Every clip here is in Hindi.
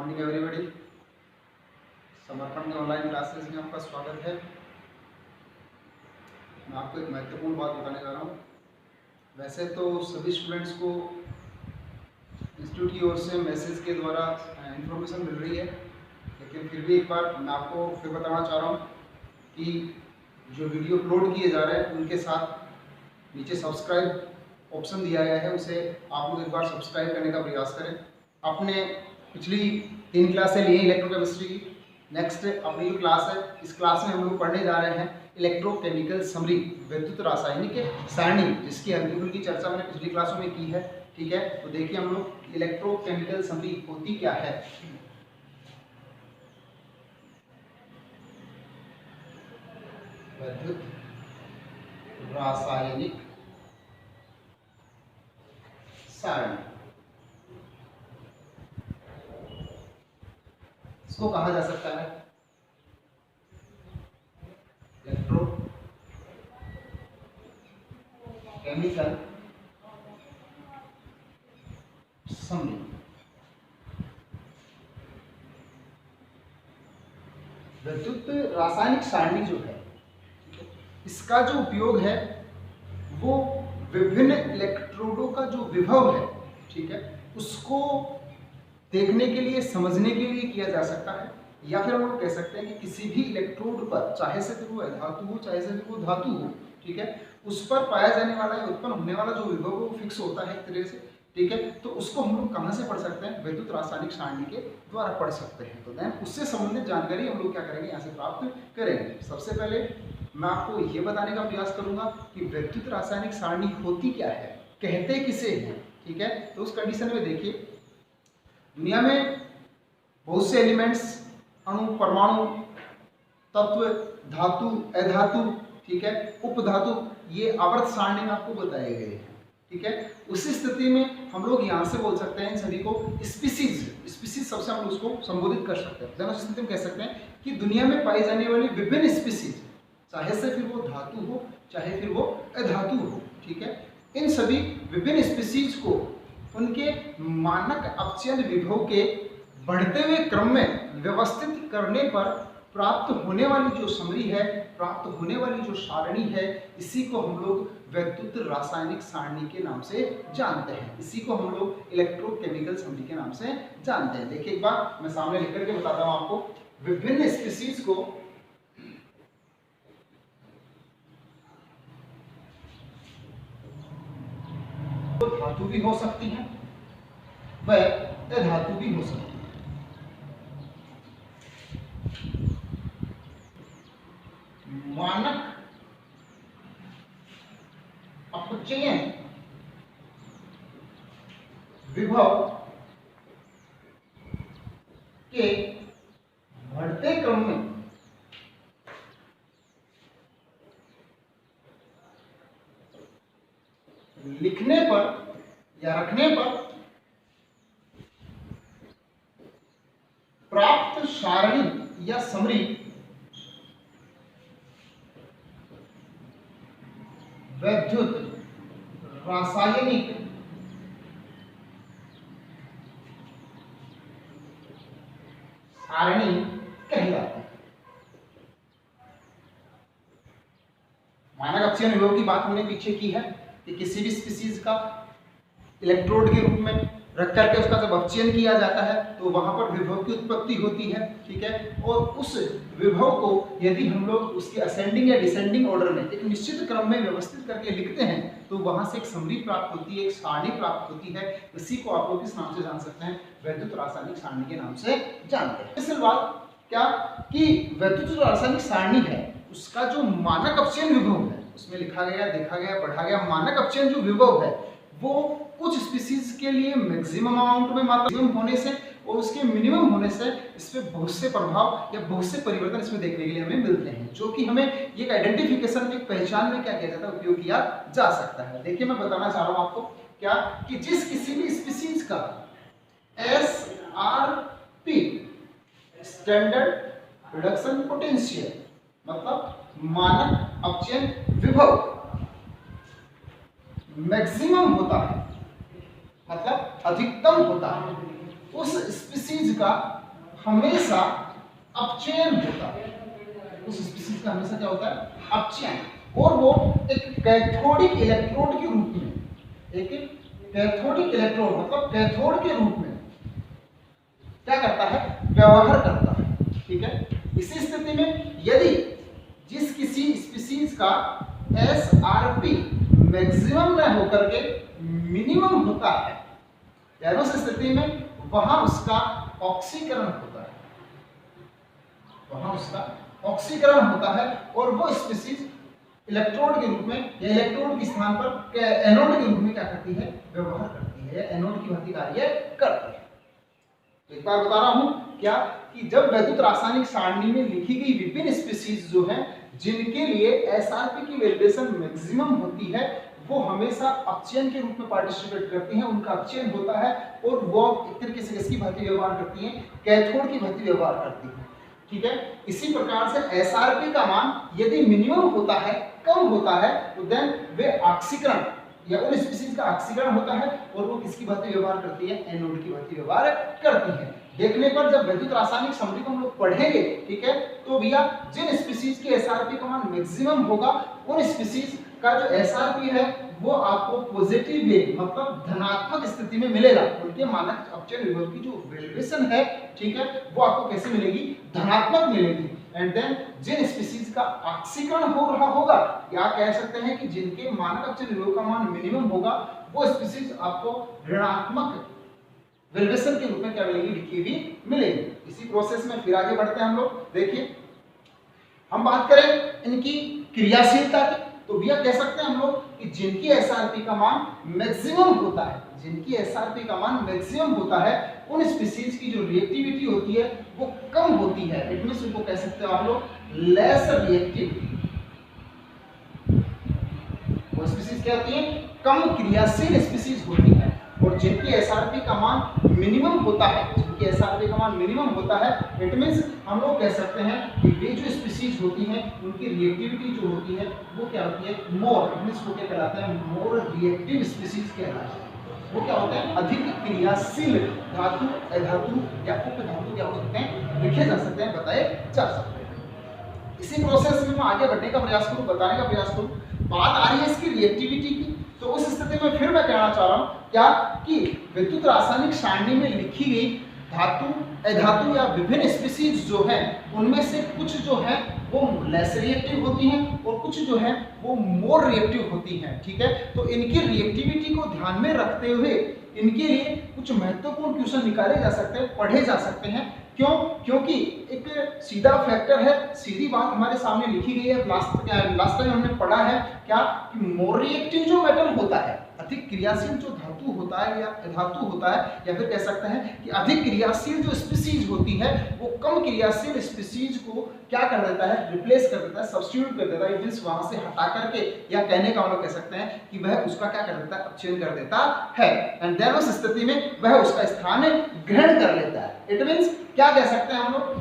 Morning everybody. समर्पण के ऑनलाइन क्लासेस में आपका स्वागत है। मैं आपको एक महत्वपूर्ण बात बताने जा रहा हूँ। वैसे तो सभी स्टूडेंट्स को इंस्टीट्यूट की ओर से मैसेज के द्वारा इंफॉर्मेशन मिल रही है, लेकिन फिर भी एक बार मैं आपको फिर बताना चाह रहा हूँ कि जो वीडियो अपलोड किए जा रहे हैं उनके साथ नीचे सब्सक्राइब ऑप्शन दिया गया है, उसे आप लोग एक बार सब्सक्राइब करने का प्रयास करें। आपने पिछली 3 क्लासें ली इलेक्ट्रोकेमिस्ट्री की। नेक्स्ट अपनी जो क्लास है, इस क्लास में हम लोग पढ़ने जा रहे हैं इलेक्ट्रोकेमिकल समरी, विद्युत रासायनिक सारणी, जिसकी हल्की फुल्की चर्चा मैंने पिछली क्लासों में की है। ठीक है, तो देखिए हम लोग इलेक्ट्रोकेमिकल समरी होती क्या है। विद्युत रासायनिक सारणी, इसको कहा जा सकता है इलेक्ट्रोकेमिकल समरी। विद्युत रासायनिक सारणी जो है, इसका जो उपयोग है वो विभिन्न इलेक्ट्रोडों का जो विभव है, ठीक है, उसको देखने के लिए, समझने के लिए किया जा सकता है। या फिर हम लोग कह सकते हैं कि किसी भी इलेक्ट्रोड पर, चाहे से वो धातु हो चाहे से वो धातु हो, ठीक है, उस पर पाया जाने वाला या उत्पन्न होने वाला जो विभव वो फिक्स होता है एक तरह से। ठीक है, तो उसको हम लोग कहाँ से पढ़ सकते हैं? विद्युत रासायनिक सारणी के द्वारा पढ़ सकते हैं। तो देन उससे संबंधित जानकारी हम लोग क्या करेंगे, यहाँ से प्राप्त करेंगे। सबसे पहले मैं आपको ये बताने का प्रयास करूंगा कि विद्युत रासायनिक सारणी होती क्या है, कहते किसे हैं। ठीक है, तो उस कंडीशन में देखिए, दुनिया में बहुत से एलिमेंट्स, अणु, परमाणु, तत्व, धातु, अधातु, ठीक है, उपधातु, ये आवर्त सारणी में आपको बताए गए हैं। ठीक है, उसी स्थिति में हम लोग यहाँ से बोल सकते हैं इन सभी को स्पीसीज सबसे हम उसको संबोधित कर सकते हैं। उस स्थिति में कह सकते हैं कि दुनिया में पाई जाने वाली विभिन्न स्पीसीज, चाहे से फिर वो धातु हो चाहे फिर वो अधातु हो, ठीक है, इन सभी विभिन्न स्पीसीज को उनके मानक अपचयन विभव के बढ़ते हुए क्रम में व्यवस्थित करने पर प्राप्त होने वाली जो समरी है, प्राप्त होने वाली जो सारणी है, इसी को हम लोग विद्युत रासायनिक सारणी के नाम से जानते हैं। इसी को हम लोग इलेक्ट्रोकेमिकल समरी के नाम से जानते हैं। देखिए एक बार मैं सामने लिख करके बताता हूं आपको। विभिन्न स्पीसीज को धातु भी हो सकती है व अधातु भी हो सकती है। मानक अपचयन विभव के बढ़ते क्रम में लिखने पर या रखने पर प्राप्त सारणी या समरी विद्युत रासायनिक सारणी कहलाती है। मानक अपचयन विभव की बात हमने पीछे की है कि किसी भी स्पीसीज का इलेक्ट्रोड के रूप में रख करके उसका जब अपचयन किया जाता है तो वहां पर विभव की उत्पत्ति होती है। ठीक है, और उस विभव को यदि हम लोग उसके असेंडिंग या डिसेंडिंग ऑर्डर में एक निश्चित क्रम में व्यवस्थित करके लिखते हैं तो वहां से एक समरी प्राप्त होती है, एक सारणी प्राप्त होती है। इसी को आप लोग किस नाम से जान सकते हैं? विद्युत रासायनिक सारणी के नाम से जानते हैं। इस बात क्या कि विद्युत रासायनिक सारणी है, उसका जो मानक अपचयन विभव है, उसमें लिखा गया, देखा गया, पढ़ा गया, मानक अपचयन जो विभव है वो कुछ स्पीसीज के लिए मैक्सिमम अमाउंट में मात्रा होने से और उसके मिनिमम होने से इस पे बहुत से प्रभाव या बहुत से परिवर्तन इसमें देखने के लिए हमें मिलते हैं, जो कि हमें एक आइडेंटिफिकेशन, एक पहचान में क्या किया जाता है, उपयोग किया जा सकता है। देखिए मैं बताना चाह रहा हूं आपको क्या कि जिस किसी भी स्पीसीज का SRP स्टैंडर्ड रिडक्शन पोटेंशियल मतलब मानक अपचयन विभव मैक्सिमम होता है, मतलब अधिकतम होता है, उस स्पीसीज का हमेशा अपचयन होता है। उस स्पीसीज का हमेशा क्या होता है? अपचयन। और वो एक कैथोडिक इलेक्ट्रोड के रूप में, एक कैथोडिक इलेक्ट्रोड मतलब कैथोड के रूप में क्या करता है? व्यवहार करता है। ठीक है। इसी स्थिति में यदि जिस किसी स्पीसीज का SRP मैक्सिमम न होकर के मिनिमम होता है, यानी उस स्थिति में वहां उसका ऑक्सीकरण होता है, वहां उसका ऑक्सीकरण होता है और वो स्पीसीज इलेक्ट्रोड के रूप में या इलेक्ट्रोड के स्थान पर एनोड के रूप में क्या करती है? व्यवहार करती है, एनोड की भांति कार्य करती है। तो एक बार बता रहा हूं क्या कि जब वैद्युत रासायनिक सारणी में लिखी गई विभिन्न स्पीसीज जो हैं जिनके लिए SRP की वैल्यूएशन मैक्सिमम होती है, वो हमेशा अपचयन के रूप में पार्टिसिपेट करती हैं, उनका अपचयन होता है और वो एक तरीके से किसकी भांति व्यवहार करती हैं? कैथोड की भांति व्यवहार करती हैं। ठीक है। इसी प्रकार से SRP का मान यदि मिनिमम होता है, कम होता है, तो देन वे ऑक्सीकरण या उन स्पीसीज का ऑक्सीकरण होता है और वो किसकी भांति व्यवहार करती है? एनोड की भांति व्यवहार करती है। देखने पर जब वैद्युत रासायनिक सामग्री को हम लोग पढ़ेंगे, ठीक है, तो भैया जिन स्पीसीज की SRP का मान मैक्सिमम होगा, उन स्पीसीज का जो SRP है वो आपको पॉजिटिव वे मतलब धनात्मक स्थिति में मिलेगा। उनके मानक अपचयन विभव की जो वैल्यूएशन है, ठीक है, वो आपको कैसे मिलेगी? धनात्मक मिलेगी। एंड देन जिन स्पीसीज का ऑक्सीकरण हो रहा होगा, या कह सकते हैं कि जिनके मानक अपचयन विभव का मान मिनिमम होगा, वो स्पीसीज आपको ऋणात्मक वैल्यूएशन के रूप में क्या मिलेगी? लिखी हुई मिलेगी। इसी प्रोसेस में फिर आगे बढ़ते हैं हम लोग। देखिए, हम बात करें इनकी क्रियाशीलता की, तो भैया कह सकते हैं हम लोग कि जिनकी SRP का मान मैक्सिमम होता है, जिनकी SRP का मान मैक्सिमम होता है, उन स्पीसीज की जो रिएक्टिविटी होती है वो कम होती है। इट मींस उनको कह सकते हो आप लोग लेस रिएक्टिव। वो स्पीसीज क्या होती है? कम क्रियाशील स्पीसीज होती है। और जिनकी SRP का मान मिनिमम होता है, जिनकी SRP का मान मिनिमम होता है, इट मींस हम लोग कह सकते हैं कि वे जो स्पीसीज होती हैं उनकी रिएक्टिविटी जो होती है वो क्या होती है? मोर। इट मींस वो क्या कहलाते हैं? मोर रिएक्टिव स्पीसीज कहलाते हैं। वो क्या होते हैं? अधिक क्रियाशील धातु, अधातु या उपधातु क्या हो सकते हैं? लिखे जा सकते हैं, बताए जा सकते हैं। इसी प्रोसेस में मैं आगे बढ़ने का प्रयास करूं, बताने का प्रयास करूं। बात आ रही है इसकी रिएक्टिविटी की, तो उस स्थिति में फिर मैं कहना चाह रहा हूं क्या कि विद्युत रासायनिक सारणी में लिखी गई धातु, अधातु या विभिन्न स्पीसीज जो हैं उनमें से कुछ जो है वो लेस रिएक्टिव होती हैं और कुछ जो है वो मोर रिएक्टिव होती हैं। ठीक है। तो इनकी रिएक्टिविटी को ध्यान में रखते हुए इनके लिए कुछ महत्वपूर्ण क्वेश्चन निकाले जा सकते हैं, पढ़े जा सकते हैं। क्यों? क्योंकि एक सीधा फैक्टर है, सीधी बात हमारे सामने लिखी गई है। लास्ट टाइम हमने पढ़ा है क्या कि मोर रिएक्टिव जो मेटल होता है, अधिक क्रियाशील जो धातु होता है या धातु होता है, या फिर कह सकते हैं कि अधिक क्रियाशील जो स्पीसीज होती है वो कम क्रियाशील स्पीसीज को क्या कर देता है? रिप्लेस कर देता है, सब्स्टिट्यूट कर देता है। मींस वहां से हटा करके, या कहने का मतलब कह सकते हैं कि वह उसका क्या कर देता है? अपचयन कर देता है। एंड देन उस स्थिति में वह उसका स्थान ग्रहण कर लेता है। इट मींस क्या कह सकते हैं हम लोग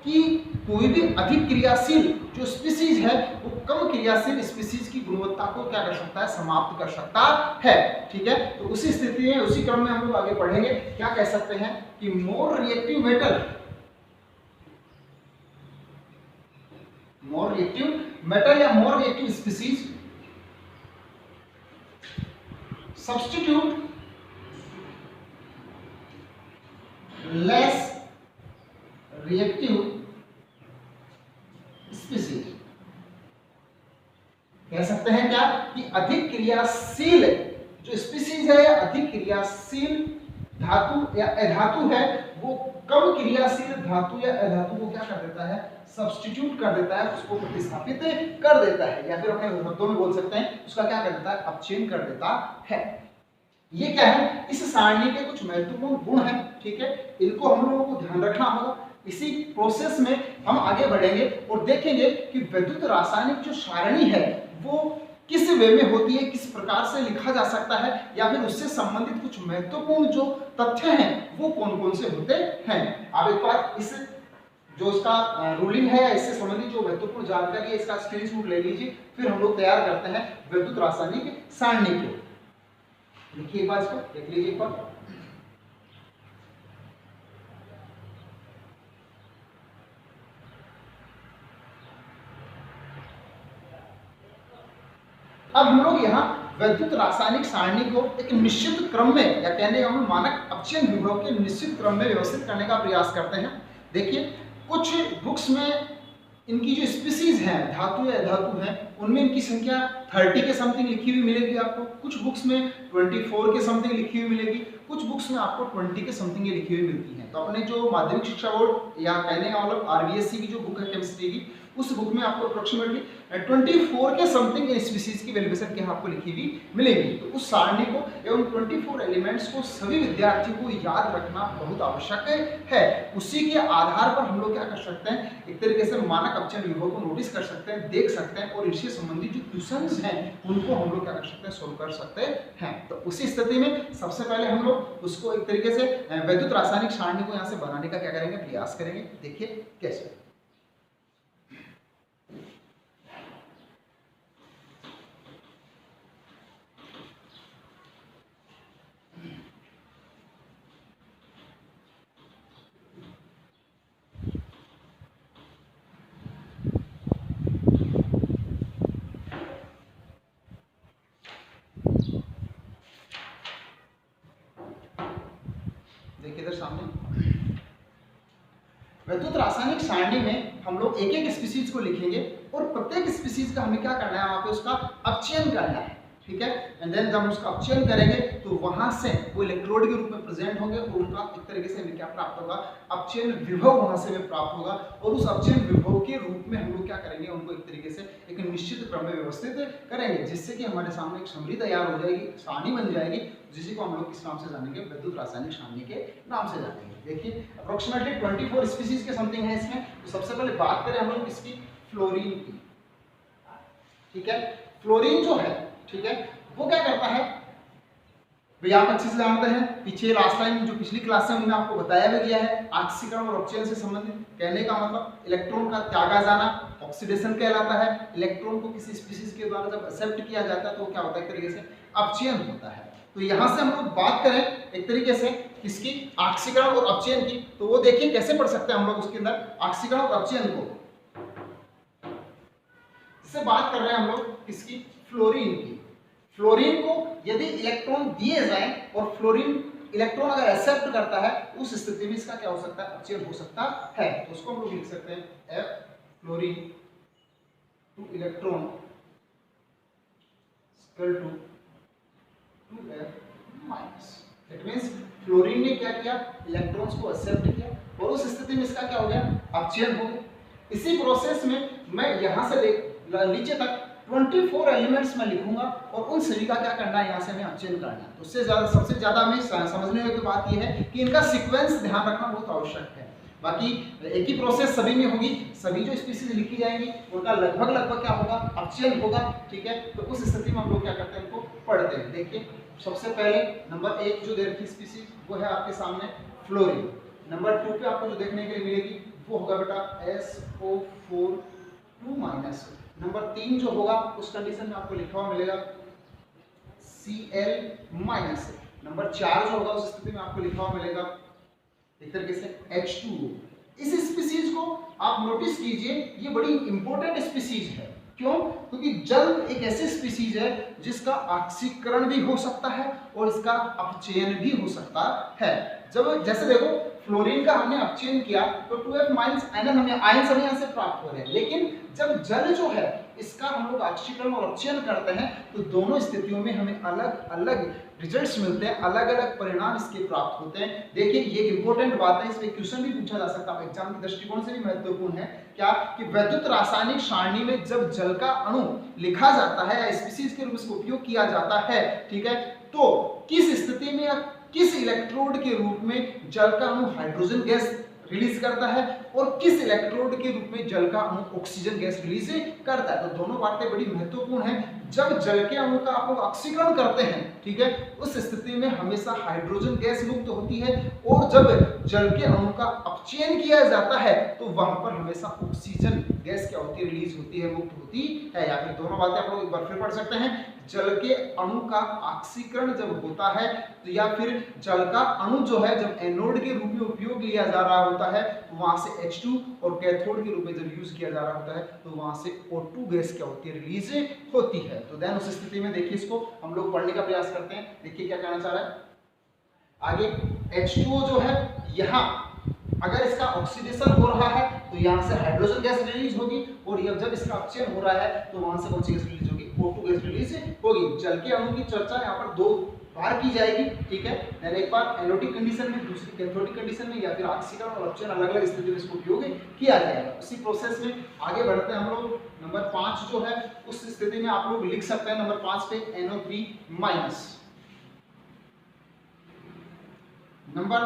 कि कोई भी अधिक क्रियाशील जो स्पीसीज है वो कम क्रियाशील स्पीसीज की गुणवत्ता को क्या कर सकता है? समाप्त कर सकता है। ठीक है। तो उसी स्थिति में, उसी क्रम में हम लोग आगे पढ़ेंगे। क्या कह सकते हैं कि more reactive metal, more reactive metal या more reactive species substitute less reactive species. कह सकते हैं क्या कि अधिक क्रियाशील जो स्पीसीज है या अधिक क्रियाशील धातु या अधातु है वो कम क्रियाशील धातु या अधातु को क्या कर देता है? सब्स्टिट्यूट कर देता है, उसको प्रतिस्थापित कर देता है, या फिर अपने शब्दों में बोल सकते हैं उसका क्या कर देता है? अपचयन कर देता है। ये क्या है? इस सारणी के कुछ महत्वपूर्ण गुण हैं। ठीक है। इनको हम लोगों को ध्यान रखना होगा। इसी प्रोसेस में हम आगे बढ़ेंगे और देखेंगे कि विद्युत रासायनिक जो सारणी है वो किस वे में होती है, किस प्रकार से लिखा जा सकता है, या फिर उससे संबंधित कुछ महत्वपूर्ण जो तथ्य हैं वो कौन कौन से होते हैं। आप एक बार इस जो इसका रूलिंग है या इससे संबंधित जो महत्वपूर्ण जानकारी है इसका स्क्रीनशॉट ले लीजिए, फिर हम लोग तैयार करते हैं विद्युत रासायनिक सारणी को। लिखिए एक बार, इसको देख लीजिए एक बार। अब हम लोग यहाँ वैद्युत रासायनिक सारणी को एक निश्चित क्रम में, या कहने का मानक अपचयन विभव के निश्चित क्रम में व्यवस्थित करने का प्रयास करते हैं। देखिए कुछ बुक्स में इनकी जो स्पीसीज हैं, धातु या अधातु हैं, उनमें इनकी संख्या 30 के समथिंग लिखी हुई मिलेगी आपको। कुछ बुक्स में 24 के समथिंग लिखी हुई मिलेगी, कुछ बुक्स में आपको 20 के समथिंग ये लिखी हुई मिलती है। तो अपने जो माध्यमिक शिक्षा बोर्ड या कहने का मतलब आरबीएससी की जो बुक है केमिस्ट्री की, उस बुक में आपको अप्रोक्सीमेटली 24 के समथिंग स्पीसीज की वैल्यूएशन क्या आपको लिखी हुई मिलेगी। तो उस सारणी को एवं 24 एलिमेंट्स को सभी विद्यार्थियों को याद रखना बहुत आवश्यक है। उसी के आधार पर हम लोग क्या कर सकते हैं, एक तरीके से मानक अपचयन विभव को नोटिस कर सकते हैं, देख सकते हैं, और इससे संबंधित जो क्वेश्चंस हैं उनको हम लोग क्या कर सकते हैं, सोल्व कर सकते हैं। तो उसी स्थिति में सबसे पहले हम लोग उसको एक तरीके से वैद्युत रासायनिक सारणी को यहाँ से बनाने का क्या करेंगे, प्रयास करेंगे। देखिए कैसे। देखिए इधर सामने वैद्युत रासायनिक सारणी में हम लोग एक एक स्पीसीज को लिखेंगे और प्रत्येक स्पीसीज का हमें क्या करना है, वहां पे उसका अपचयन करना है, ठीक है। एंड देन जब हम उसका अपचयन करेंगे तो वहां से वो इलेक्ट्रोड के रूप में प्रेजेंट होंगे और उनका एक तरीके से हमें क्या प्राप्त होगा, अपचयन विभव वहां से हमें प्राप्त होगा। और उस अपचयन विभव के रूप में हम लोग क्या करेंगे, उनको एक तरीके से एक निश्चित क्रम में व्यवस्थित करेंगे, जिससे कि हमारे सामने एक सारणी तैयार हो जाएगी, सारणी बन जाएगी, जिसे को हम लोग किस नाम से जानेंगे, वैद्युत रासायनिक सारणी के नाम से जानेंगे। देखिए अप्रोक्सीमेटली 24 स्पीसीज के समथिंग है इसमें। तो सबसे पहले बात करें हम लोग इसकी फ्लोरीन की, ठीक है। फ्लोरीन जो है, ठीक है, वो क्या करता है भाई, आप अच्छे से जानते हैं, पीछे लास्ट टाइम जो पिछली क्लास में आपको बताया भी गया है, ऑक्सीकरण और अपचयन से संबंधित। कहने का मतलब इलेक्ट्रॉन का त्यागा जाना ऑक्सीडेशन कहलाता है। इलेक्ट्रॉन को किसी स्पीसीज के द्वारा जब एक्सेप्ट किया जाता है तो क्या होता है, एक तरीके से अपचयन होता है। तो यहाँ से हम लोग बात करें एक तरीके से किसकी, ऑक्सीकरण और अपचयन की, तो वो देखिए कैसे पढ़ सकते हैं हम लोग उसके अंदर ऑक्सीकरण और अपचयन को। इससे बात कर रहे हैं हम लोग किसकी, फ्लोरीन की। फ्लोरीन को यदि इलेक्ट्रॉन दिए जाए और फ्लोरीन इलेक्ट्रॉन अगर एक्सेप्ट करता है, उस स्थिति में इसका क्या हो सकता है, अपचयन हो सकता है। तो उसको हम लोग लिख सकते हैं F fluorine two electron equal to 2F minus. It means fluorine ने क्या किया, इलेक्ट्रॉन्स को एक्सेप्ट किया और उस स्थिति में इसका क्या हो गया, अपचयन हो गया। इसी प्रोसेस में मैं यहां से नीचे तक 24 एलिमेंट्स में लिखूंगा और उन सभी का क्या करना है, यहाँ से हमें अपचयन करना है। तो उससे ज्यादा सबसे ज्यादा हमें समझने वाली बात यह है कि इनका सीक्वेंस ध्यान रखना बहुत आवश्यक है। बाकी एक ही प्रोसेस सभी में होगी, सभी जो स्पीसीज लिखी जाएंगी उनका लगभग क्या होगा, अपचयन होगा, ठीक है। तो उस स्थिति में हम लोग क्या करते हैं, उनको पढ़ते हैं। देखिए सबसे पहले नंबर 1 जो दे रखी स्पीसीज वो है आपके सामने फ्लोरीन। नंबर 2 पे आपको जो देखने के लिए मिलेगी वो होगा बेटा SO4 2-। नंबर 3 जो होगा उस कंडीशन में आपको लिखा हुआ मिलेगा Cl-। नंबर 4 जो होगा उस स्थिति में आपको लिखा हुआ मिलेगा एक तरीके से H2O। इस स्पीसीज को आप नोटिस कीजिए, ये बड़ी इंपॉर्टेंट स्पीसीज है। क्यों? क्योंकि जल एक ऐसी स्पीसीज है जिसका ऑक्सीकरण भी हो सकता है और इसका अपचयन भी हो सकता है। जब जैसे देखो फ्लोरीन का हमने अपचयन किया तो 2F N हमें आयंस हमें यहाँ से प्राप्त हो रहे हैं, लेकिन जब जल जो है इसका हम लोग ऑक्सीकरण और अपचयन करते हैं तो दोनों स्थितियों में हमें अलग अलग रिजल्ट्स मिलते हैं, अलग अलग परिणाम इसके प्राप्त होते हैं। देखिए ये इंपॉर्टेंट बात है, इसमें क्वेश्चन भी पूछा जा सकता है, एग्जाम के दृष्टिकोण से भी महत्वपूर्ण है। क्या कि वैद्युत रासायनिक सारणी में जब जल का अणु लिखा जाता है या स्पीसीज के रूप में इसका उपयोग किया जाता है, ठीक है, तो किस स्थिति में या किस इलेक्ट्रोड के रूप में जल का अणु हाइड्रोजन गैस रिलीज करता है और किस इलेक्ट्रोड के रूप में जल का अणु ऑक्सीजन गैस रिलीज करता है। तो दोनों बातें बड़ी महत्वपूर्ण हैं। जब जल के अणु का आप लोग ऑक्सीकरण करते हैं, ठीक है, उस स्थिति में हमेशा हाइड्रोजन गैस मुक्त होती है और जब जल के अणु का अपचयन किया जाता है तो वहां पर हमेशा ऑक्सीजन गैस क्या होती है, रिलीज होती है, मुक्त होती है। या फिर दोनों बातें आप लोग एक बार फिर पढ़ सकते हैं। जल के अणु का ऑक्सीकरण जब होता है तो या फिर जल का अणु जो है जब एनोड के रूप में उपयोग लिया जा रहा होता है तो वहां से H2 और कैथोड के रूप में जब यूज किया जा रहा होता है तो वहां से O2 गैस क्या होती है, रिलीज होती है। तो देन उस स्थिति में देखिए इसको हम लोग पढ़ने का प्रयास करते हैं। देखिए क्या कहना चाह रहा है आगे। H2O जो है यहाँ अगर इसका ऑक्सीडेशन हो रहा है तो यहाँ से हाइड्रोजन गैस रिलीज होगी और जब इसका अपचयन हो रहा है तो वहां से कौन सी गैस रिलीज होगी, O2 गैस रिलीज होगी। जल के अणु की चर्चा यहाँ पर दो बार की जाएगी, ठीक है। एक बार एनोटिक कंडीशन में, दूसरी कैथोडिक कंडीशन में, या फिर ऑक्सीकरण और अपचयन अलग अलग स्थिति में इसको उपयोग किया जाएगा। उसी प्रोसेस में आगे बढ़ते हैं हम लोग। नंबर 5 जो है उस स्थिति में आप लोग लिख सकते हैं नंबर 5 पे NO3-। नंबर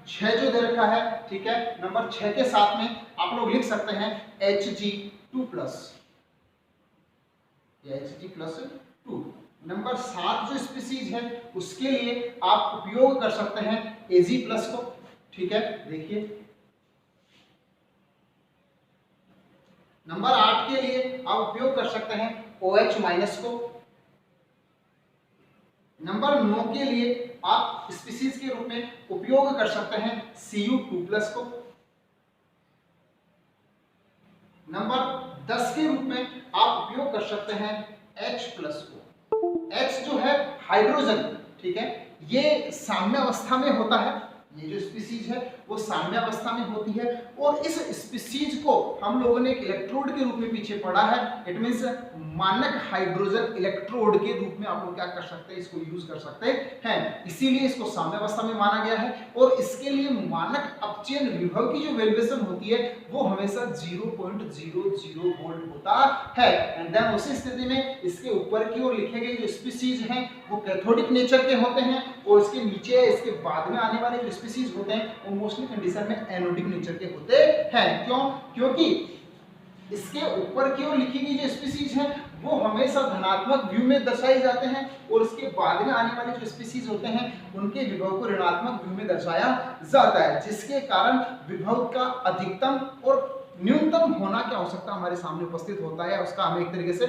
6 जो दे रखा है, ठीक है, नंबर 6 के साथ में आप लोग लिख सकते हैं Hg2+, Hg+2। नंबर 7 जो स्पीसीज है उसके लिए आप उपयोग कर सकते हैं Ag+ को, ठीक है। देखिए नंबर 8 के लिए आप उपयोग कर सकते हैं OH- को। नंबर 9 के लिए आप स्पीसीज के रूप में उपयोग कर सकते हैं Cu2+ को। नंबर 10 के रूप में आप उपयोग कर सकते हैं H+ को। H जो है हाइड्रोजन, ठीक है, ये साम्य अवस्था में होता है। ये जो स्पीसीज है वो साम्य अवस्था में होती है और इस स्पीसीज को हम लोगों ने एक इलेक्ट्रोड के रूप में पीछे पढ़ा है। इट मींस मानक हाइड्रोजन इलेक्ट्रोड के रूप में आप लोग क्या कर सकते हैं, इसको यूज कर सकते हैं। इसीलिए इसको साम्य अवस्था में माना गया है और इसके लिए मानक अपचयन विभव की जो वैल्यूएशन होती है वो हमेशा 0.00 वोल्ट होता है। एंड देन उसी स्थिति में इसके ऊपर की ओर लिखे गए जो स्पीसीज हैं वो कैथोडिक नेचर के होते हैं और इसके नीचे इसके बाद में आने वाले जो स्पीसीज होते हैं वो मोस्टली कंडीशन में एनोडिक नेचर के होते हैं। क्यों? क्योंकि इसके ऊपर की ओर लिखी गई जो स्पीसीज हैं वो हमेशा धनात्मक व्यू में दर्शाए जाते हैं और इसके बाद में आने वाले जो स्पीसीज होते हैं उनके विभव को ऋणात्मक व्यू में दर्शाया जाता है, जिसके कारण विभव का अधिकतम और न्यूनतम होना क्या हो सकता है हमारे सामने उपस्थित होता है। उसका हमें एक तरीके से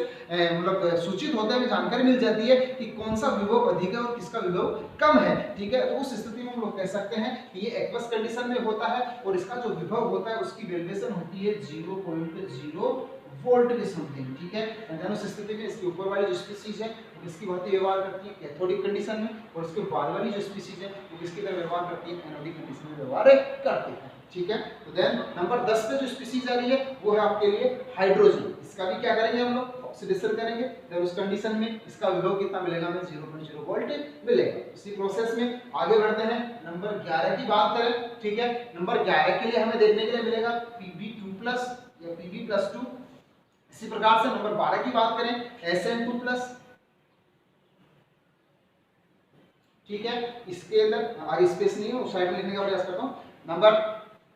मतलब सूचित होते हुए जानकारी मिल जाती है कि कौन सा विभव अधिक है और किसका विभव कम है, ठीक है। तो उस स्थिति में हम लोग कह सकते हैं कि ये एक्वस कंडीशन में होता है और इसका जो विभव होता है उसकी वैल्यूएशन होती है 0.0 वोल्ट के समथिंग, ठीक है। एंड उस स्थिति में इसके ऊपर वाली जो स्पीसीज है वो किसकी भांति व्यवहार करती है, कैथोडिक कंडीशन में, और इसके बाद वाली जो स्पीसीज है वो किसकी तरह व्यवहार करती है, एनोडिक कंडीशन में व्यवहार करती है, ठीक है। तो देन नंबर 10 पे जो स्पीसीज आ रही है वो है आपके लिए हाइड्रोजन। इसका भी क्या करेंगे हम लोग, ऑक्सीडेशन करेंगे। देन उस कंडीशन में इसका विभव कितना मिलेगा, हमें 0.0 वोल्ट मिलेगा। इसी प्रोसेस में आगे बढ़ते हैं। नंबर 11 की बात करें, ठीक है। नंबर 11 के लिए हमें देखने के लिए मिलेगा Pb2+ या Pb+2। इसी प्रकार से नंबर 12 की बात करें Sn2+, ठीक है। इसके अंदर आगे स्पेस नहीं है, उस साइड में लिखने का प्रयास करता हूं। नंबर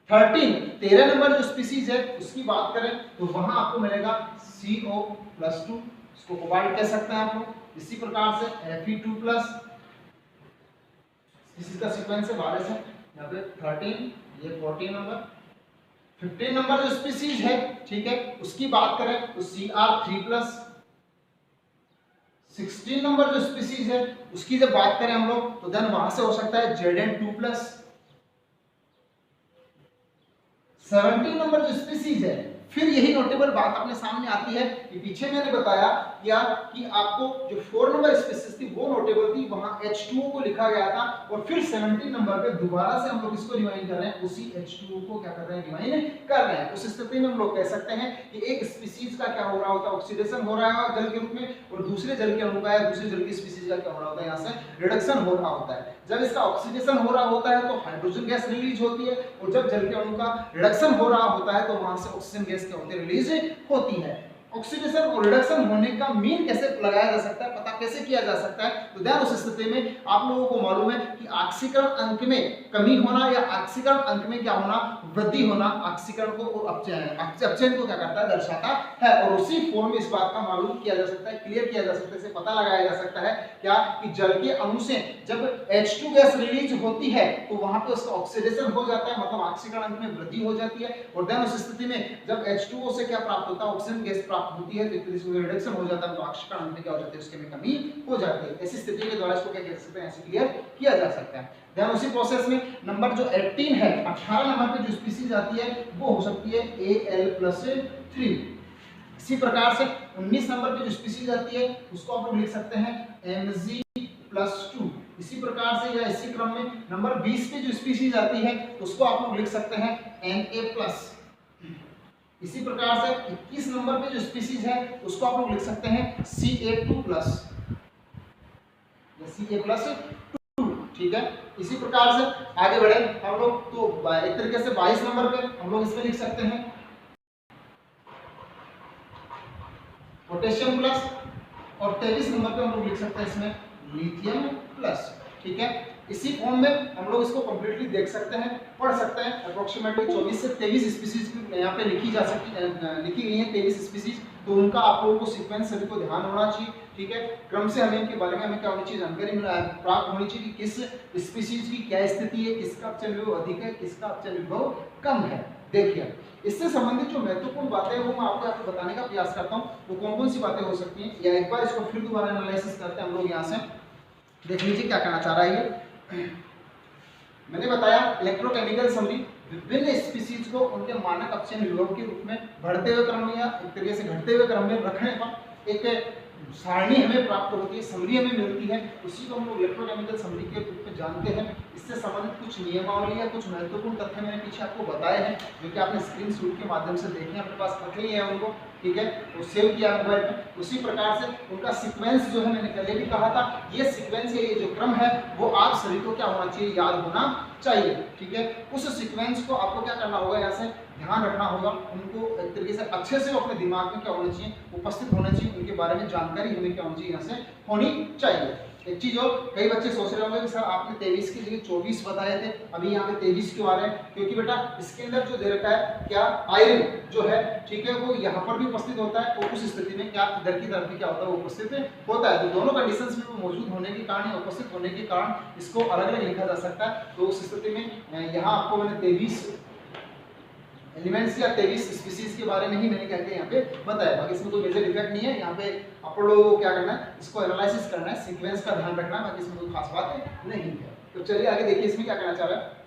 13 नंबर जो स्पीसीज है उसकी बात करें तो वहां आपको मिलेगा CO+2, इसको कोबाल्ट कह सकते हैं आप लोग। इसी प्रकार से Fe2+, इसका सीक्वेंस है 12 से, यहाँ पे 13, ये 14 नंबर। 15 नंबर जो स्पीसीज है, ठीक है, उसकी बात करें तो Cr3+। 16 नंबर जो स्पीसीज है उसकी जब बात करें हम लोग तो देन वहां से हो सकता है Zn2+। 17 नंबर जो स्पीसीज है, फिर यही नोटेबल बात अपने सामने आती है कि पीछे मैंने बताया कि आपको जो 4 नंबर स्पीसीज थी वो नोटेबल थी, वहां H2O को लिखा गया था और फिर 17 नंबर पे दोबारा से हम लोग इसको रिवाइंड कर रहे हैं, उसी H2O को क्या कर रहे हैं, रिवाइंड कर रहे हैं। उस स्थिति में हम लोग कह सकते हैं कि एक स्पीसीज का क्या हो रहा होता है, ऑक्सीडेशन हो रहा है जल के रूप में, और दूसरे जल के अणु का या दूसरे जल की स्पीसीज का क्या हो रहा होता है, यहाँ से रिडक्शन हो रहा होता है। जब इसका ऑक्सीडेशन हो रहा होता है तो हाइड्रोजन गैस रिलीज होती है और जब जल के अणु का रिडक्शन हो रहा होता है तो वहां से ऑक्सीजन गैस क्या होती है, रिलीज होती है। ऑक्सीडेशन और रिडक्शन होने का मीन कैसे लगाया जा सकता है, पता कैसे किया जा सकता है? तो ध्यान, उस स्थिति में आप लोगों को मालूम है कि ऑक्सीकरण अंक में कमी होना या ऑक्सीकरण अंक में क्या होना, वृद्धि होना, ऑक्सीकरण को अपचयन को क्या करता है, दर्शाता है। और उसी फॉर्म में इस बात का मालूम किया जा सकता है, क्लियर किया जा सकता है, इसे पता लगाया जा सकता है क्या कि जल के अणु से जब H2 गैस रिलीज होती है तो वहां पे उसका ऑक्सीडेशन हो जाता है, मतलब ऑक्सीकरण अंक में वृद्धि हो जाती है। और देन उस स्थिति में जब H2O से क्या प्राप्त होता है, ऑक्सीजन गैस प्राप्त होती है, तो इसमें रिडक्शन हो जाता है, तो ऑक्सीकरण अंक में क्या हो जाती है, उसके में कमी हो जाती है। ऐसी स्थिति के द्वारा इसको क्या कह सकते हैं, ऐसे क्लियर किया जा सकता है। ध्यान, उसी प्रोसेस में नंबर जो 18 है, 18 नंबर पे जो स्पीशीज आती है वो हो सकती है Al+3। इसी प्रकार से 19 नंबर पे जो स्पीशीज आती है उसको आप लोग लिख सकते हैं Mg+2। इसी प्रकार से या इसी क्रम में नंबर 20 पे जो स्पीशीज आती है उसको आप लोग लिख सकते हैं Na+। इसी प्रकार से 21 नंबर पे जो स्पीशीज है उसको आप लोग लिख सकते हैं Ca2+, Ca+2, ठीक है। इसी प्रकार से आगे बढ़े हम लोग, तो एक तरीके से 22 नंबर पे हम लोग इसमें लिख सकते हैं पोटेशियम प्लस, और 23 नंबर पे हम लोग लिख सकते हैं इसमें लिथियम प्लस, ठीक है। इसी फॉर्म में हम लोग इसको कंप्लीटली देख सकते हैं, पढ़ सकते हैं। अप्रोक्सीमेटली 24 से 23 स्पीशीज यहाँ पे लिखी गई हैं 23 स्पीशीज, तो उनका आप लोगों को सीक्वेंस सभी को ध्यान होना चाहिए, ठीक है। क्रम से हमें इनके बारे में हमें क्या होनी चाहिए, जानकारी प्राप्त होनी चाहिए कि किस स्पीशीज की क्या स्थिति है, किसका अपचयन विभव अधिक है, किसका अपचयन विभव कम है। देखिए, इससे संबंधित जो महत्वपूर्ण बातें हैं वो मैं आपको बताने का प्रयास करता हूँ। वो कौन कौन सी बातें हो सकती हैं, या एक बार इसको फिर दोबारा एनालिसिस करते हैं हम लोग। यहाँ से देख लीजिए क्या कहना चाह रहा है ये। मैंने बताया इलेक्ट्रोकेमिकल समरी विभिन्न स्पीशीज को उनके मानक अपचयन विभव के रूप में बढ़ते हुए क्रम में या एक तरीके से घटते हुए क्रम में रखने पर एक सारणी हमें प्राप्त होती है, समरी हमें मिलती है, उसी को हम लोग इलेक्ट्रोकेमिकल समरी के रूप में जानते हैं। इससे संबंधित कुछ नियमावली या कुछ महत्वपूर्ण तथ्य मैंने पीछे आपको बताए हैं, जो कि आपने स्क्रीनशॉट के माध्यम से देखे, अपने पास रखे ही है उनको, ठीक है, वो सेव किया मोबाइल में। उसी प्रकार से उनका सीक्वेंस जो है, मैंने पहले भी कहा था, ये सीक्वेंस या ये जो क्रम है वो आप सभी को क्या होना चाहिए, याद होना चाहिए, ठीक है। उस सीक्वेंस को आपको क्या करना होगा, यहाँ से ध्यान रखना होगा, उनको एक तरीके से अच्छे से अपने दिमाग में क्या होना चाहिए, उपस्थित होना चाहिए, उनके बारे में जानकारी हमें क्या होनी चाहिए, यहाँ से होनी चाहिए। एक चीज और, कई बच्चे सोच रहे होंगे कि सर आपने 23 की जगह 24 बताए थे, अभी यहाँ पे 23 क्यों आ रहे हैं? क्योंकि बेटा इसके अंदर जो दे रखा है क्या, आयरन जो है, ठीक है, वो यहाँ पर भी उपस्थित होता है, और उस स्थिति में क्या इधर की तरफ भी क्या होता है, वो उपस्थित होता है। तो दोनों कंडीशंस में वो मौजूद होने के कारण या उपस्थित होने के कारण इसको अलग अलग लिखा जा सकता है। तो उस स्थिति में यहाँ आपको मैंने 23 एलिमेंट्स या 23 स्पीशीज के बारे में ही मैंने क्या क्या यहाँ पे बताया, बाकी इसमें कोई मेजर इफेक्ट नहीं है। यहाँ पे आप लोगों को क्या करना है, इसको एनालिसिस करना है, सीक्वेंस का ध्यान रखना है, बाकी इसमें कोई खास बात नहीं है। तो चलिए आगे देखिए इसमें क्या कहना चाह रहा है।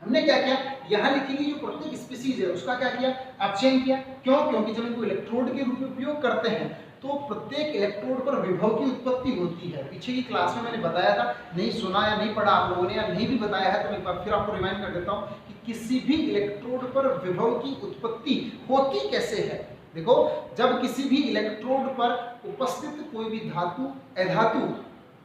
हमने क्या किया, यहाँ लिखी गई जो प्रत्येक स्पीशीज है उसका क्या किया, अपचयन किया। क्यों? क्योंकि जब इनको इलेक्ट्रोड के रूप में उपयोग करते हैं तो प्रत्येक इलेक्ट्रोड पर विभव की उत्पत्ति होती है। पीछे की क्लास में मैंने बताया था, नहीं सुना या नहीं पढ़ा आप लोगों ने, या नहीं भी बताया है, तो मैं एक बार फिर आपको रिमाइंड कर देता हूँ कि किसी भी इलेक्ट्रोड पर विभव की उत्पत्ति होती कैसे है। देखो, जब किसी भी इलेक्ट्रोड पर उपस्थित कोई भी धातु, अधातु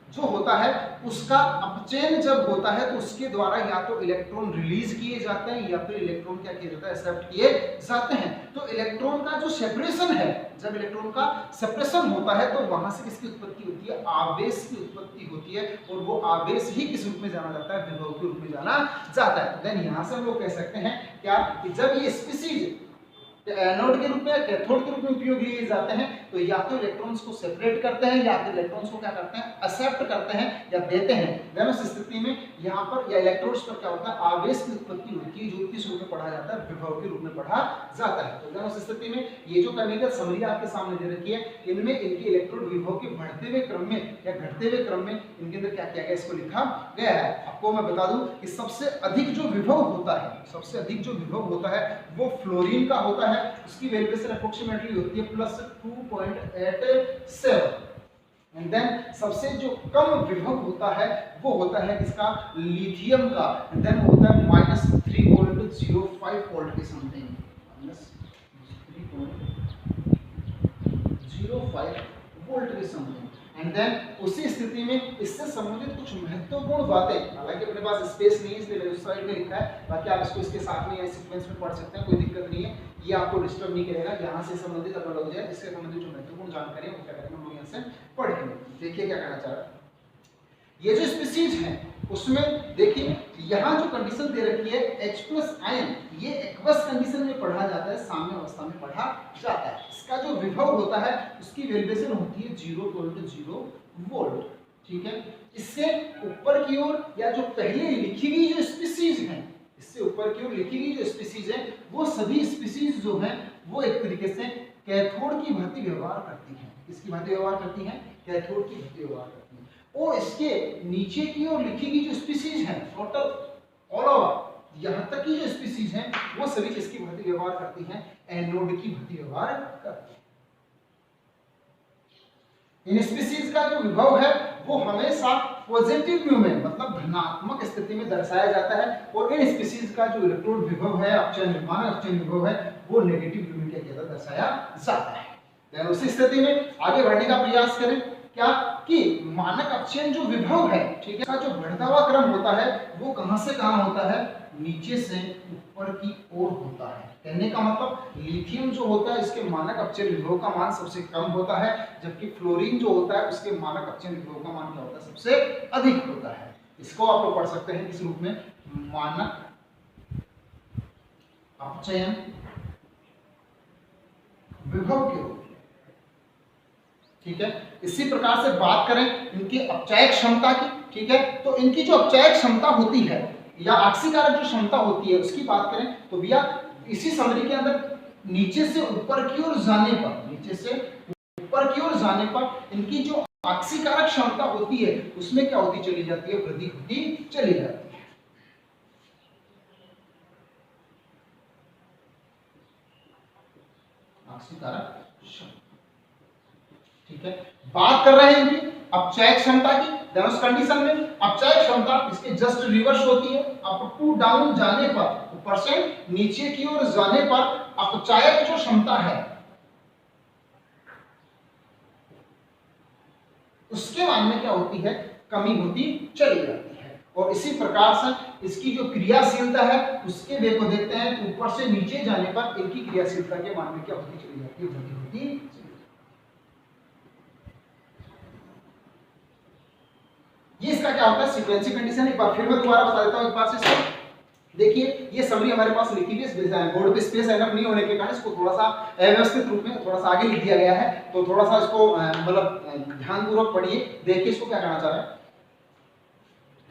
जो होता है उसका अपचयन जब होता है तो उसके द्वारा या तो इलेक्ट्रॉन रिलीज किए जाते हैं या फिर इलेक्ट्रॉन क्या किया जाता है, एक्सेप्ट किए जाते हैं। तो इलेक्ट्रॉन का जो सेपरेशन है, जब इलेक्ट्रॉन का सेपरेशन होता है तो वहां से किसकी उत्पत्ति होती है, आवेश की उत्पत्ति होती है, और वो आवेश ही किस रूप में जाना जाता है, विभव के रूप में जाना जाता है। देन यहां से हम लोग कह सकते हैं क्या कि जब ये स्पीशीज एनोड के रूप में, कैथोड के रूप में उपयोग लिए जाते हैं तो या तो इलेक्ट्रॉन्स को सेपरेट करते हैं या फिर इलेक्ट्रॉन्स को क्या करते हैं, एक्सेप्ट करते हैं या देते हैं। देन उस स्थिति में यहाँ पर या इलेक्ट्रोड्स पर क्या होता है, आवेश की उत्पत्ति होती है, जो किस रूप में पढ़ा जाता है, विभव के रूप में पढ़ा जाता है। तो देन उस स्थिति में ये जो केमिकल समरी आपके सामने दे रखी है, इनमें इनके इलेक्ट्रोड विभव के बढ़ते हुए क्रम में या घटते हुए क्रम में इनके अंदर क्या किया गया, इसको लिखा गया है। आपको मैं बता दूं कि सबसे अधिक जो विभव होता है, सबसे अधिक जो विभव होता है वो फ्लोरीन का होता है। उसकी वैल्यूएशन अप्रोक्सीमेटली होती है +2.87। एंड देन सबसे जो कम विभव होता है वो होता है किसका, लिथियम का। एंड देन वो होता है -3.05 वोल्ट के समथिंग, -3.05 वोल्ट के समथिंग। एंड देन उसी स्थिति में इससे संबंधित कुछ महत्वपूर्ण बातें, हालांकि अपने पास स्पेस नहीं है इसलिए मैंने उस साइड में लिखा है, बाकी आप इसको इसके साथ में या सीक्वेंस में पढ़ सकते हैं, कोई दिक्कत नहीं है, ये आपको डिस्टर्ब नहीं करेगा। यहाँ से संबंधित अगर लोग जाए इससे संबंधित जो महत्वपूर्ण जानकारी है वो क्या करेंगे हम लोग यहाँ से पढ़ेंगे। देखिए क्या कहना चाह रहा है, ये जो स्पीसीज है उसमें देखिए यहाँ जो कंडीशन दे रखी है H+ आयन, ये एक्वस कंडीशन में पढ़ा जाता है, साम्य अवस्था में पढ़ा जाता है। इसका जो विभव होता है उसकी वैल्यूएशन होती है 0.0 वोल्ट, ठीक है। इससे ऊपर की ओर या जो पहले लिखी गई जो स्पीसीज है, इससे ऊपर की ओर लिखी गई जो स्पीसीज है वो सभी स्पीसीज जो है वो एक तरीके से कैथोड की भांति व्यवहार करती हैं। किसकी भांति व्यवहार करती हैं? कैथोड की भांति व्यवहार करती हैं। और इसके नीचे की ओर लिखी गई जो स्पीसीज है टोटल ऑल ओवर यहाँ तक की जो स्पीसीज हैं वो सभी किसकी भांति व्यवहार करती हैं? एनोड की भांति व्यवहार करती हैं। इन स्पीसीज का जो विभव है वो हमेशा पॉजिटिव व्यू में मतलब धनात्मक स्थिति में दर्शाया जाता है, और इन स्पीसीज का जो इलेक्ट्रोड विभव है, अपचयन मानक अपचयन विभव है, वो नेगेटिव व्यू में क्या दर्शाया जाता है। उसी स्थिति में आगे बढ़ने का प्रयास करें क्या कि मानक अपचयन जो विभव है, ठीक है, का जो बढ़ता हुआ क्रम होता है वो कहां से कहां होता है? नीचे से ऊपर की ओर होता है। कहने का मतलब लिथियम जो होता है इसके मानक अपचयन विभव का मान सबसे कम होता है, जबकि फ्लोरीन जो होता है उसके मानक अपचयन विभव का मान क्या होता है? सबसे अधिक होता है। इसको आप लोग पढ़ सकते हैं किस रूप में? मानक अपचयन विभव के रूप में, ठीक है। इसी प्रकार से बात करें इनकी अपचय क्षमता की, ठीक है, तो इनकी जो अपचय क्षमता होती है या आक्सीकारक जो क्षमता होती है उसकी बात करें तो भैया इसी समरी के अंदर नीचे से ऊपर की ओर जाने पर, नीचे से ऊपर की ओर जाने पर इनकी जो आक्सीकारक क्षमता होती है उसमें क्या होती चली जाती है? वृद्धि होती चली जाती है। आक्सीकारक क्षमता, ठीक है। बात कर रहे हैं इनकी अपचय क्षमता की, देन उस कंडीशन में अपचय क्षमता इसके जस्ट रिवर्स होती है। अप टू डाउन जाने पर, ऊपर से नीचे की ओर जाने पर अपचय जो क्षमता है उसके मान में क्या होती है? कमी होती चली जाती है। और इसी प्रकार से इसकी जो क्रियाशीलता है उसके वे को देखते हैं तो ऊपर से नीचे जाने पर इनकी क्रियाशीलता के मान में क्या होती चली जाती है? वृद्धि होती चली जाती है। ये इसका क्या होता है? Sequential condition. एक बार फिर मैं दोबारा बता देता हूं एक बार से इसको। देखिए ये समरी हमारे पास लिखी हुई है, बोर्ड पे स्पेस एनफ नहीं होने के कारण इसको थोड़ा सा अव्यवस्थित रूप में थोड़ा सा आगे लिख दिया गया है, तो थोड़ा सा इसको मतलब ध्यानपूर्वक पढ़िए। देखिए इसको क्या कहना चाह रहा है।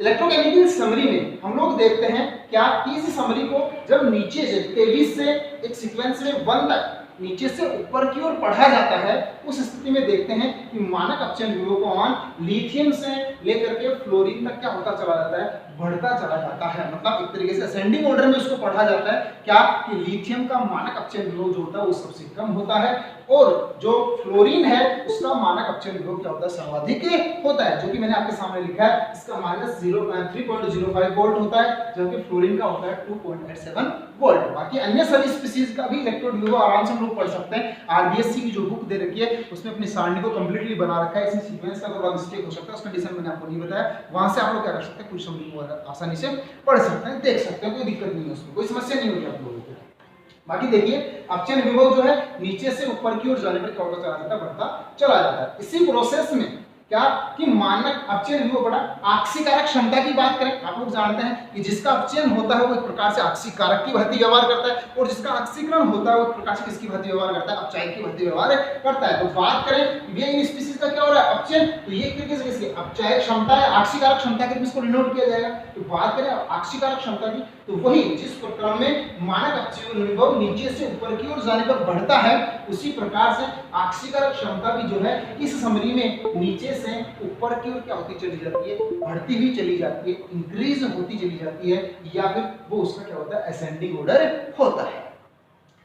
इलेक्ट्रोकेमिकल समरी में हम लोग देखते हैं क्या कि इस समरी को जब नीचे से 23 से एक सीक्वेंस में 1 तक नीचे से ऊपर की ओर पढ़ा जाता है, उस स्थिति में देखते हैं कि मानक अपचयन विभव का मान लिथियम से लेकर के फ्लोरीन तक क्या होता चला जाता है? बढ़ता चला जाता है। मतलब एक तरीके से असेंडिंग ऑर्डर में उसको पढ़ा जाता है क्या कि लिथियम का मानक अपचयन विभव जो होता है वो सबसे कम होता है, और जो फ्लोरीन है उसका मानक अपचयन विभव क्या होता है? सर्वाधिक होता है, जो कि मैंने आपके सामने लिखा है। इसका माइनस 3.05 वोल्ट होता है, जबकि फ्लोरीन का होता है 2.87 वोल्ट। बाकी अन्य सभी स्पीसीज का भी इलेक्ट्रोड विभव आराम से हम लोग पढ़ सकते हैं। आरबीएससी की जो बुक दे रखी है उसमें अपनी सारणी को कंप्लीटली बना रखा है। इसमें सीक्वेंस का थोड़ा मिस्टेक हो सकता है, उस कंडीशन मैंने आपको नहीं बताया। वहां से आप लोग क्या कर सकते हैं? कुछ समरी को आसानी से पढ़ सकते हैं, देख सकते हैं, कोई दिक्कत नहीं है, उसमें कोई समस्या नहीं होगी आप लोगों को। बाकी देखिए अपचयन विभव जो है नीचे से ऊपर की ओर जाने पर क्या होता चला जाता है? बढ़ता चला जाता है। इसी प्रोसेस में क्या कि मानक अपचयन विभव बढ़ा। आक्सीकारक क्षमता की बात करें, आप लोग जानते हैं कि जिसका अपचयन होता है वो एक प्रकार से आक्सीकारक की भांति व्यवहार करता है, और जिसका आक्सीकरण होता है वो एक प्रकार से किसकी भांति व्यवहार करता है? अपचय की भांति व्यवहार करता है। तो बात करें ये इन स्पीसीज का क्या हो रहा है? अपचयन, तो ये तरीके से किसकी अपचय क्षमता है, आक्सीकारक क्षमता के रूप में इसको डिनोट किया जाएगा। तो बात करें आक्सीकारक क्षमता की, तो वही जिस क्रम में मानक अपचयन विभव नीचे से ऊपर की ओर जाने पर बढ़ता है, उसी प्रकार से आक्सीकारक क्षमता भी जो है इस समरी में नीचे से ऊपर की ओर क्या होती चली जाती है? बढ़ती हुई चली जाती है, इंक्रीज होती चली जाती है, या फिर वो उसका क्या होता है? असेंडिंग ऑर्डर होता है।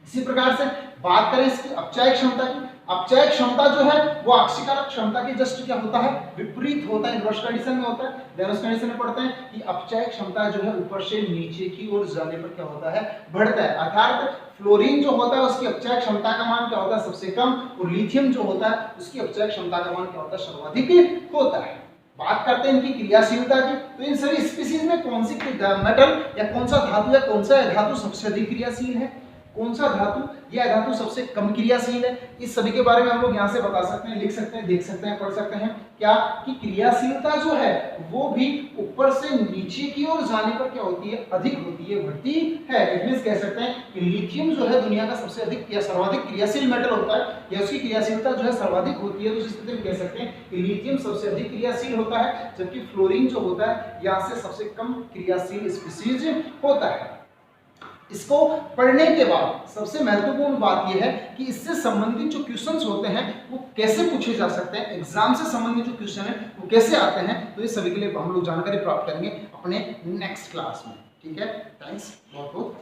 इसी प्रकार से बात करें इसकी अपचय क्षमता की, अपचय क्षमता जो है वो आक्सीकारक क्षमता के जस्ट क्या होता है? विपरीत होता है, इनवर्स कंडीशन में होता है। देन उस कंडीशन में पढ़ते हैं कि अपचय क्षमता जो है ऊपर से नीचे की ओर जाने पर क्या होता है? बढ़ता है। अर्थात फ्लोरीन जो होता है उसकी अपचय क्षमता का मान क्या होता है? सबसे कम, और लिथियम जो होता है उसकी अपचय क्षमता का मान क्या होता है? सर्वाधिक होता है। बात करते हैं इनकी क्रियाशीलता की, तो इन सभी स्पीसीज में कौन सी मेटल या कौन सा धातु या कौन सा धातु सबसे अधिक क्रियाशील है? कौन सा धातु या धातु सबसे कम क्रियाशील है, इस सभी के बारे में हम लोग यहाँ से बता सकते हैं, लिख सकते हैं, देख सकते हैं, पढ़ सकते हैं। क्या कि क्रियाशीलता जो है वो भी ऊपर से नीचे की ओर जाने पर क्या होती है, अधिक होती है, बढ़ती है। इट मींस कह सकते हैं कि लिथियम जो है दुनिया का सबसे अधिक या सर्वाधिक क्रियाशील मेटल होता है, या उसकी क्रियाशीलता जो है सर्वाधिक होती है। तो इस स्थिति में कह सकते हैं कि लिथियम सबसे अधिक क्रियाशील होता है, जबकि फ्लोरीन जो होता है यहाँ से सबसे कम क्रियाशील स्पीशीज होता है। इसको पढ़ने के बाद सबसे महत्वपूर्ण बात यह है कि इससे संबंधित जो क्वेश्चंस होते हैं वो कैसे पूछे जा सकते हैं, एग्जाम से संबंधित जो क्वेश्चन है वो कैसे आते हैं, तो इस सभी के लिए हम लोग जानकारी प्राप्त करेंगे अपने नेक्स्ट क्लास में। ठीक है, थैंक्स बहुत बहुत।